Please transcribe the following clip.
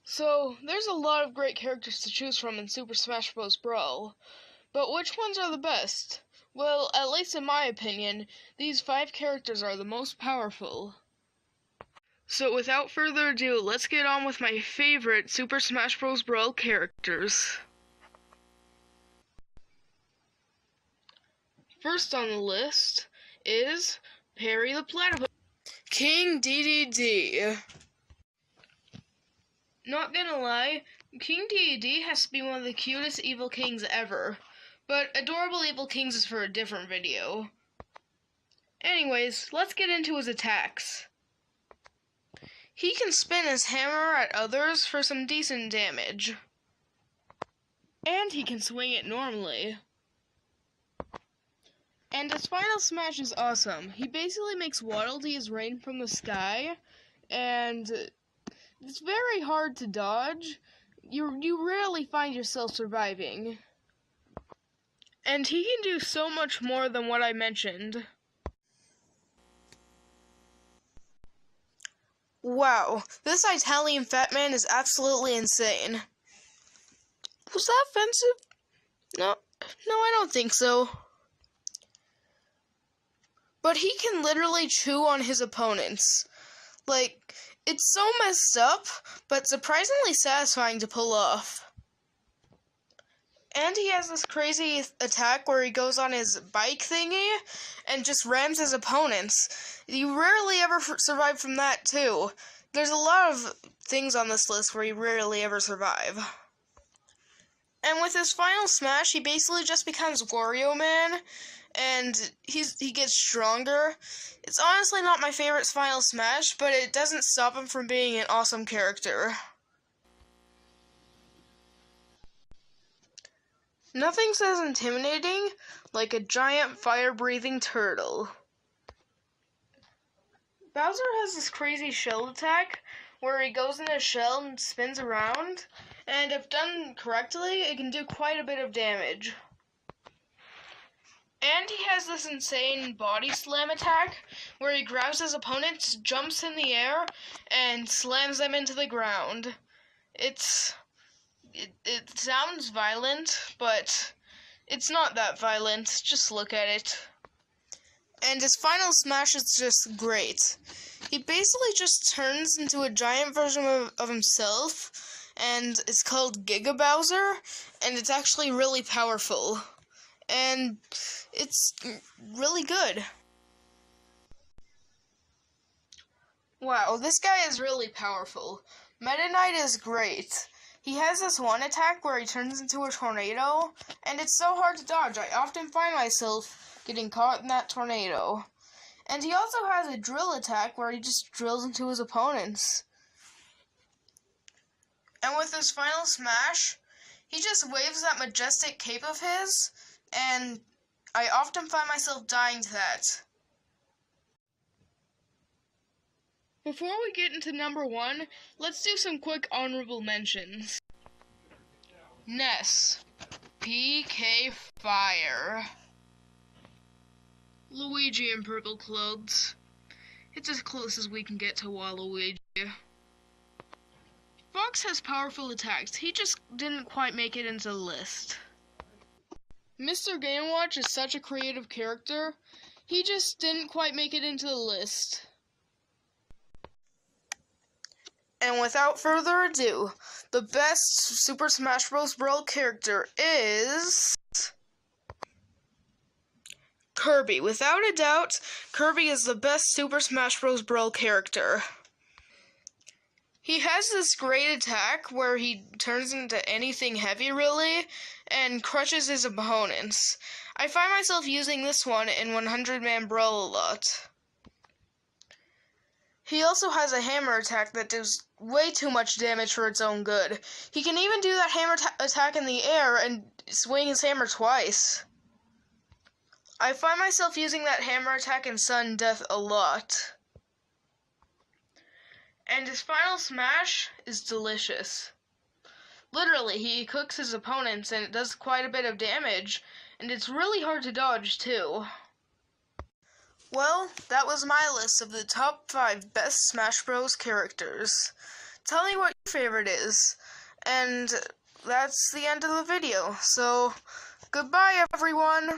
So, there's a lot of great characters to choose from in Super Smash Bros. Brawl, but which ones are the best? Well, at least in my opinion, these 5 characters are the most powerful. So without further ado, let's get on with my favorite Super Smash Bros. Brawl characters. First on the list is Perry the Platypus, King Dedede. Not gonna lie, King Dedede has to be one of the cutest evil kings ever, but Adorable Evil Kings is for a different video. Anyways, let's get into his attacks. He can spin his hammer at others for some decent damage. And he can swing it normally. And his final smash is awesome. He basically makes Waddle Dees rain from the sky, and it's very hard to dodge. You rarely find yourself surviving. And he can do so much more than what I mentioned. Wow, this Italian fat man is absolutely insane. Was that offensive? No, I don't think so. But he can literally chew on his opponents. Like, it's so messed up, but surprisingly satisfying to pull off. And he has this crazy attack where he goes on his bike thingy and just rams his opponents. You rarely ever survive from that, too. There's a lot of things on this list where you rarely ever survive. And with his final smash, he basically just becomes Wario Man, and he gets stronger. It's honestly not my favorite final smash, but it doesn't stop him from being an awesome character. Nothing's as intimidating like a giant fire-breathing turtle. Bowser has this crazy shell attack where he goes in a shell and spins around, and if done correctly, it can do quite a bit of damage. And he has this insane body slam attack where he grabs his opponents, jumps in the air, and slams them into the ground. It sounds violent, but it's not that violent. Just look at it. And his final smash is just great. He basically just turns into a giant version of himself, and it's called Giga Bowser, and it's actually really powerful. And it's really good. Wow, this guy is really powerful. Meta Knight is great. He has this one attack where he turns into a tornado, and it's so hard to dodge. I often find myself getting caught in that tornado. And he also has a drill attack where he just drills into his opponents. And with his final smash, he just waves that majestic cape of his, and I often find myself dying to that. Before we get into number 1, let's do some quick honorable mentions. Ness, PK Fire. Luigi in purple clothes. It's as close as we can get to Waluigi. Fox has powerful attacks. He just didn't quite make it into the list. Mr. Game Watch is such a creative character. He just didn't quite make it into the list. And without further ado, the best Super Smash Bros. Brawl character is Kirby. Without a doubt, Kirby is the best Super Smash Bros. Brawl character. He has this great attack where he turns into anything heavy, really, and crushes his opponents. I find myself using this one in 100-Man Brawl a lot. He also has a hammer attack that does way too much damage for its own good. He can even do that hammer attack in the air and swing his hammer twice. I find myself using that hammer attack in Sudden Death a lot. And his final smash is delicious. Literally, he cooks his opponents and it does quite a bit of damage, and it's really hard to dodge too. Well, that was my list of the top 5 best Smash Bros. Characters. tell me what your favorite is. And that's the end of the video. So, goodbye, everyone.